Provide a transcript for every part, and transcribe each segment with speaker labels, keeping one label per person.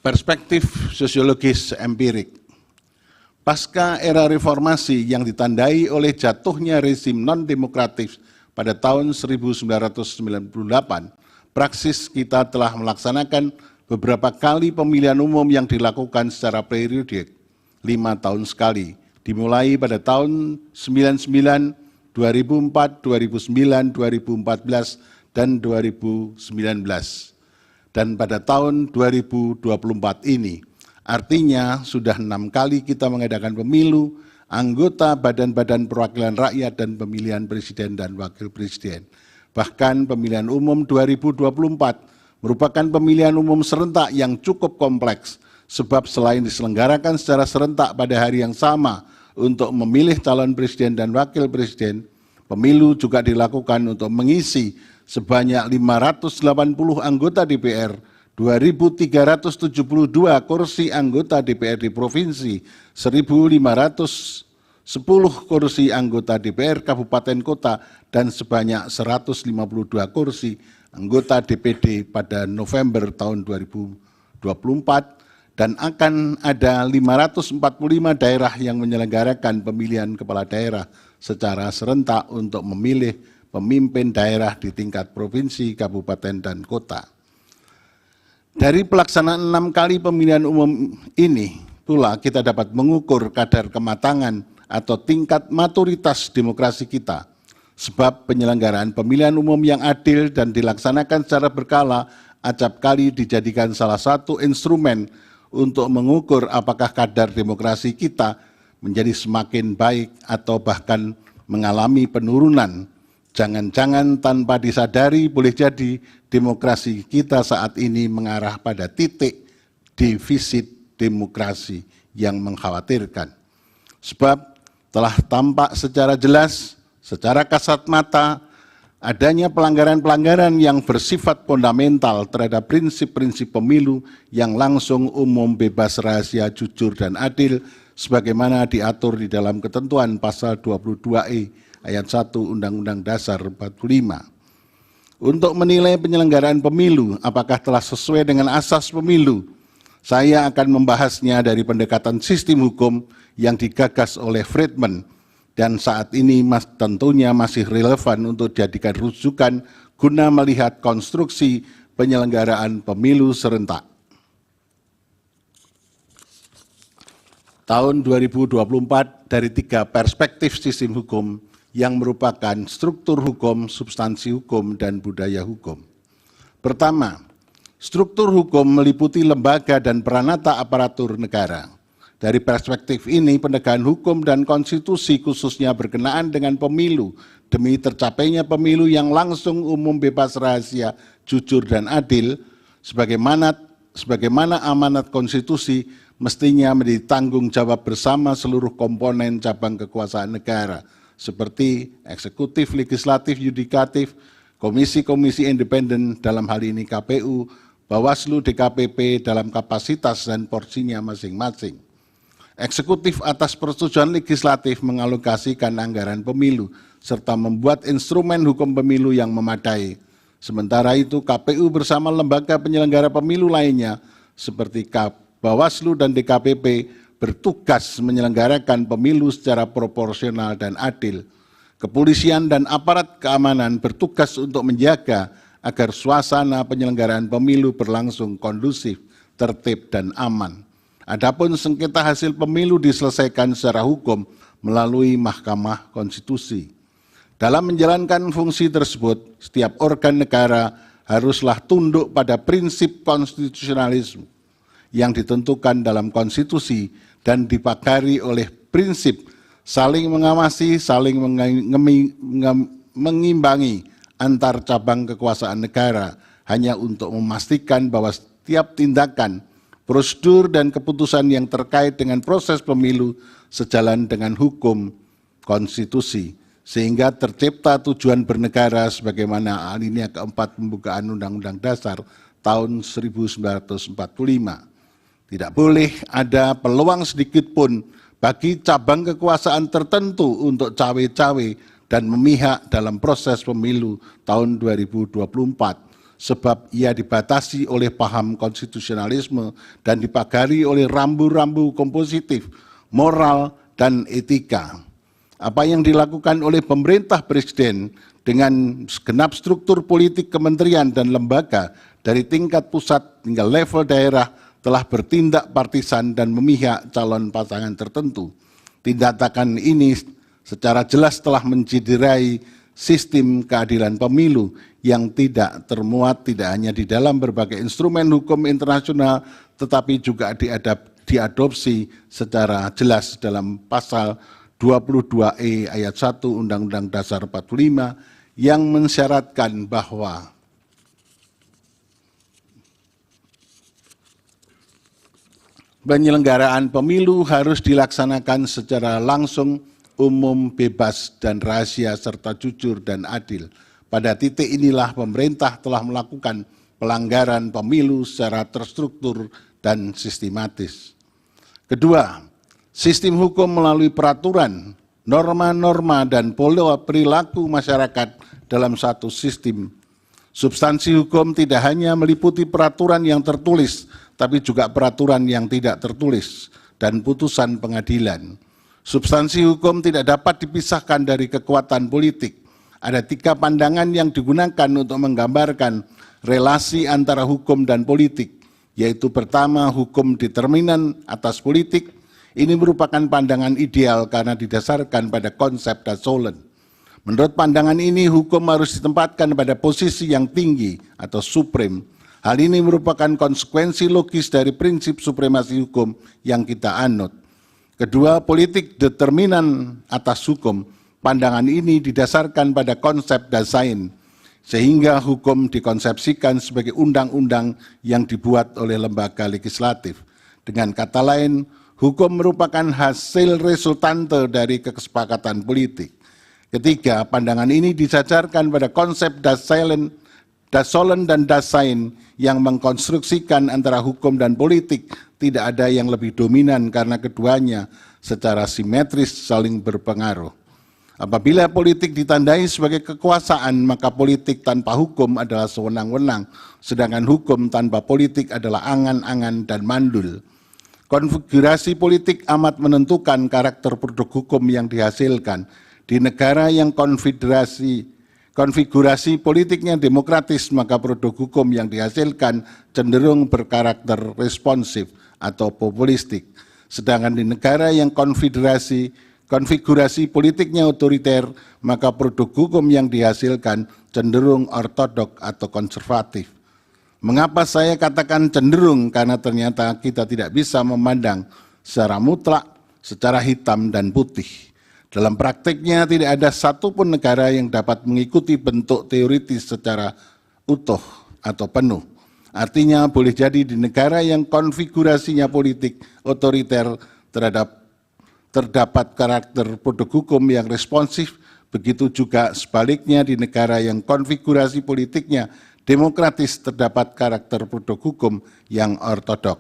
Speaker 1: Perspektif sosiologis empirik. Pasca era reformasi yang ditandai oleh jatuhnya rezim non-demokratis pada tahun 1998, praksis kita telah melaksanakan beberapa kali pemilihan umum yang dilakukan secara periodik 5 tahun sekali, dimulai pada tahun 99, 2004, 2009, 2014, dan 2019. Dan pada tahun 2024 ini, artinya sudah 6 kali kita mengadakan pemilu, anggota badan-badan perwakilan rakyat dan pemilihan presiden dan wakil presiden. Bahkan pemilihan umum 2024 merupakan pemilihan umum serentak yang cukup kompleks, sebab selain diselenggarakan secara serentak pada hari yang sama untuk memilih calon presiden dan wakil presiden, pemilu juga dilakukan untuk mengisi sebanyak 580 anggota DPR, 2.372 kursi anggota DPRD provinsi, 1.510 kursi anggota DPR kabupaten kota, dan sebanyak 152 kursi anggota DPD pada November tahun 2024, dan akan ada 545 daerah yang menyelenggarakan pemilihan kepala daerah secara serentak untuk memilih pemimpin daerah di tingkat provinsi, kabupaten, dan kota. Dari pelaksanaan 6 kali pemilihan umum ini pula kita dapat mengukur kadar kematangan atau tingkat maturitas demokrasi kita. Sebab penyelenggaraan pemilihan umum yang adil dan dilaksanakan secara berkala acap kali dijadikan salah satu instrumen untuk mengukur apakah kadar demokrasi kita menjadi semakin baik atau bahkan mengalami penurunan. Jangan-jangan tanpa disadari boleh jadi demokrasi kita saat ini mengarah pada titik defisit demokrasi yang mengkhawatirkan. Sebab telah tampak secara jelas, secara kasat mata, adanya pelanggaran-pelanggaran yang bersifat fundamental terhadap prinsip-prinsip pemilu yang langsung, umum, bebas, rahasia, jujur, dan adil sebagaimana diatur di dalam ketentuan pasal 22E ayat 1 Undang-Undang Dasar 45. Untuk menilai penyelenggaraan pemilu apakah telah sesuai dengan asas pemilu, saya akan membahasnya dari pendekatan sistem hukum yang digagas oleh Friedman dan saat ini tentunya masih relevan untuk dijadikan rujukan guna melihat konstruksi penyelenggaraan pemilu serentak. Tahun 2024 dari 3 perspektif sistem hukum yang merupakan struktur hukum, substansi hukum, dan budaya hukum. Pertama, struktur hukum meliputi lembaga dan peranata aparatur negara. Dari perspektif ini, penegakan hukum dan konstitusi khususnya berkenaan dengan pemilu demi tercapainya pemilu yang langsung, umum, bebas, rahasia, jujur, dan adil, sebagaimana amanat konstitusi mestinya menjadi tanggung jawab bersama seluruh komponen cabang kekuasaan negara, seperti eksekutif, legislatif, yudikatif, komisi-komisi independen dalam hal ini KPU, Bawaslu, DKPP dalam kapasitas dan porsinya masing-masing. Eksekutif atas persetujuan legislatif mengalokasikan anggaran pemilu serta membuat instrumen hukum pemilu yang memadai. Sementara itu KPU bersama lembaga penyelenggara pemilu lainnya seperti Bawaslu dan DKPP bertugas menyelenggarakan pemilu secara proporsional dan adil. Kepolisian dan aparat keamanan bertugas untuk menjaga agar suasana penyelenggaraan pemilu berlangsung kondusif, tertib, dan aman. Adapun sengketa hasil pemilu diselesaikan secara hukum melalui Mahkamah Konstitusi. Dalam menjalankan fungsi tersebut, setiap organ negara haruslah tunduk pada prinsip konstitusionalisme yang ditentukan dalam konstitusi dan dipagari oleh prinsip saling mengawasi, saling mengimbangi antar cabang kekuasaan negara hanya untuk memastikan bahwa setiap tindakan, prosedur, dan keputusan yang terkait dengan proses pemilu sejalan dengan hukum konstitusi, sehingga tercipta tujuan bernegara sebagaimana alinea keempat pembukaan Undang-Undang Dasar tahun 1945. Tidak boleh ada peluang sedikit pun bagi cabang kekuasaan tertentu untuk cawe-cawe dan memihak dalam proses pemilu tahun 2024, sebab ia dibatasi oleh paham konstitusionalisme dan dipagari oleh rambu-rambu kompositif, moral, dan etika. Apa yang dilakukan oleh pemerintah presiden dengan segenap struktur politik kementerian dan lembaga dari tingkat pusat hingga level daerah telah bertindak partisan dan memihak calon pasangan tertentu. Tindakan ini secara jelas telah menciderai sistem keadilan pemilu yang tidak termuat tidak hanya di dalam berbagai instrumen hukum internasional, tetapi juga diadopsi secara jelas dalam pasal 22E ayat 1 Undang-Undang Dasar 45 yang mensyaratkan bahwa penyelenggaraan pemilu harus dilaksanakan secara langsung, umum, bebas, dan rahasia, serta jujur dan adil. Pada titik inilah pemerintah telah melakukan pelanggaran pemilu secara terstruktur dan sistematis. Kedua, sistem hukum melalui peraturan, norma-norma, dan pola perilaku masyarakat dalam satu sistem. Substansi hukum tidak hanya meliputi peraturan yang tertulis, tapi juga peraturan yang tidak tertulis dan putusan pengadilan. Substansi hukum tidak dapat dipisahkan dari kekuatan politik. Ada 3 pandangan yang digunakan untuk menggambarkan relasi antara hukum dan politik, yaitu pertama, hukum determinan atas politik. Ini merupakan pandangan ideal karena didasarkan pada konsep Dassollen. Menurut pandangan ini, hukum harus ditempatkan pada posisi yang tinggi atau supreme. Hal ini merupakan konsekuensi logis dari prinsip supremasi hukum yang kita anut. Kedua, politik determinan atas hukum. Pandangan ini didasarkan pada konsep Dasein, sehingga hukum dikonsepsikan sebagai undang-undang yang dibuat oleh lembaga legislatif. Dengan kata lain, hukum merupakan hasil resultante dari kesepakatan politik. Ketiga, pandangan ini disajarkan pada konsep Dassollen dan Dasein yang mengkonstruksikan antara hukum dan politik tidak ada yang lebih dominan karena keduanya secara simetris saling berpengaruh. Apabila politik ditandai sebagai kekuasaan, maka politik tanpa hukum adalah sewenang-wenang, sedangkan hukum tanpa politik adalah angan-angan dan mandul. Konfigurasi politik amat menentukan karakter produk hukum yang dihasilkan. Di negara yang konfigurasi politiknya demokratis, maka produk hukum yang dihasilkan cenderung berkarakter responsif atau populistik. Sedangkan di negara yang konfigurasi politiknya otoriter, maka produk hukum yang dihasilkan cenderung ortodok atau konservatif. Mengapa saya katakan cenderung? Karena ternyata kita tidak bisa memandang secara mutlak, secara hitam dan putih. Dalam praktiknya tidak ada satupun negara yang dapat mengikuti bentuk teoritis secara utuh atau penuh. Artinya boleh jadi di negara yang konfigurasinya politik otoriter terdapat karakter produk hukum yang responsif, begitu juga sebaliknya di negara yang konfigurasi politiknya demokratis terdapat karakter produk hukum yang ortodok.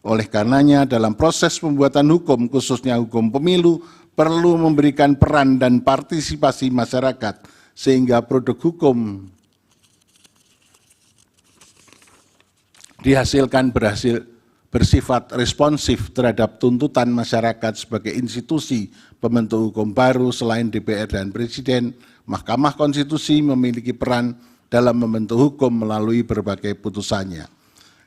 Speaker 1: Oleh karenanya dalam proses pembuatan hukum, khususnya hukum pemilu, perlu memberikan peran dan partisipasi masyarakat sehingga produk hukum dihasilkan bersifat responsif terhadap tuntutan masyarakat sebagai institusi pembentuk hukum baru. Selain DPR dan Presiden, Mahkamah Konstitusi memiliki peran dalam membentuk hukum melalui berbagai putusannya.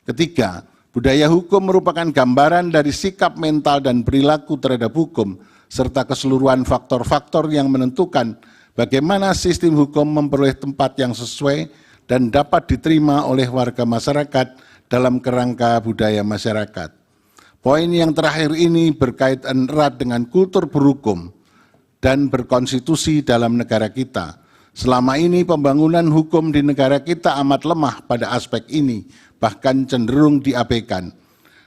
Speaker 1: Ketiga, budaya hukum merupakan gambaran dari sikap mental dan perilaku terhadap hukum, serta keseluruhan faktor-faktor yang menentukan bagaimana sistem hukum memperoleh tempat yang sesuai dan dapat diterima oleh warga masyarakat dalam kerangka budaya masyarakat. Poin yang terakhir ini berkaitan erat dengan kultur berhukum dan berkonstitusi dalam negara kita. Selama ini pembangunan hukum di negara kita amat lemah pada aspek ini, bahkan cenderung diabaikan.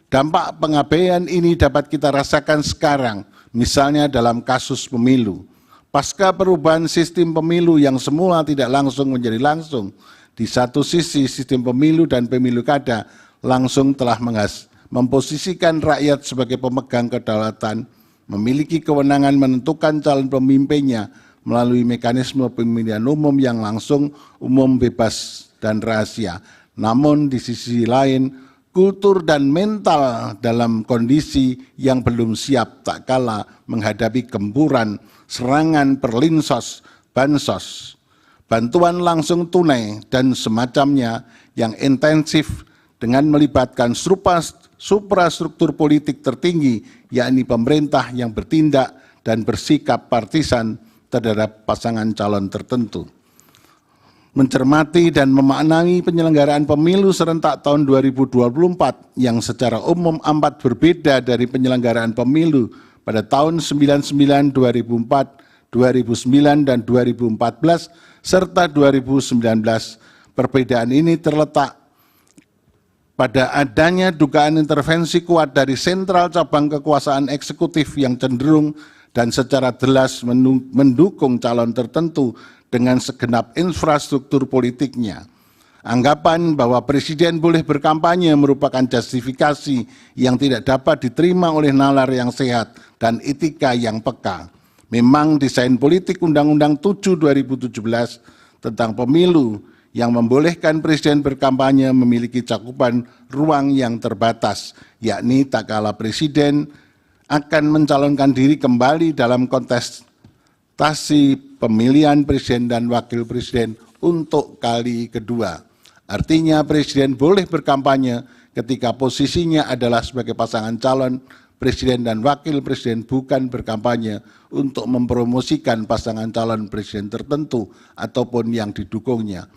Speaker 1: Dampak pengabaian ini dapat kita rasakan sekarang, misalnya dalam kasus pemilu. Pasca perubahan sistem pemilu yang semula tidak langsung menjadi langsung, di satu sisi sistem pemilu dan pemilu kada langsung telah memposisikan rakyat sebagai pemegang kedaulatan, memiliki kewenangan menentukan calon pemimpinnya melalui mekanisme pemilihan umum yang langsung, umum, bebas, dan rahasia. Namun di sisi lain, kultur dan mental dalam kondisi yang belum siap tak kalah menghadapi gempuran serangan perlinsos, bansos, bantuan langsung tunai, dan semacamnya yang intensif dengan melibatkan suprastruktur politik tertinggi, yakni pemerintah yang bertindak dan bersikap partisan terhadap pasangan calon tertentu. Mencermati dan memaknai penyelenggaraan pemilu serentak tahun 2024 yang secara umum amat berbeda dari penyelenggaraan pemilu pada tahun 99, 2004, 2009, dan 2014, serta 2019. Perbedaan ini terletak pada adanya dugaan intervensi kuat dari sentral cabang kekuasaan eksekutif yang cenderung dan secara jelas mendukung calon tertentu dengan segenap infrastruktur politiknya. Anggapan bahwa presiden boleh berkampanye merupakan justifikasi yang tidak dapat diterima oleh nalar yang sehat dan etika yang peka. Memang desain politik Undang-Undang 7 2017 tentang pemilu yang membolehkan presiden berkampanye memiliki cakupan ruang yang terbatas, yakni tak kala presiden akan mencalonkan diri kembali dalam kontestasi pemilihan presiden dan wakil presiden untuk kali kedua. Artinya presiden boleh berkampanye ketika posisinya adalah sebagai pasangan calon presiden dan wakil presiden, bukan berkampanye untuk mempromosikan pasangan calon presiden tertentu ataupun yang didukungnya.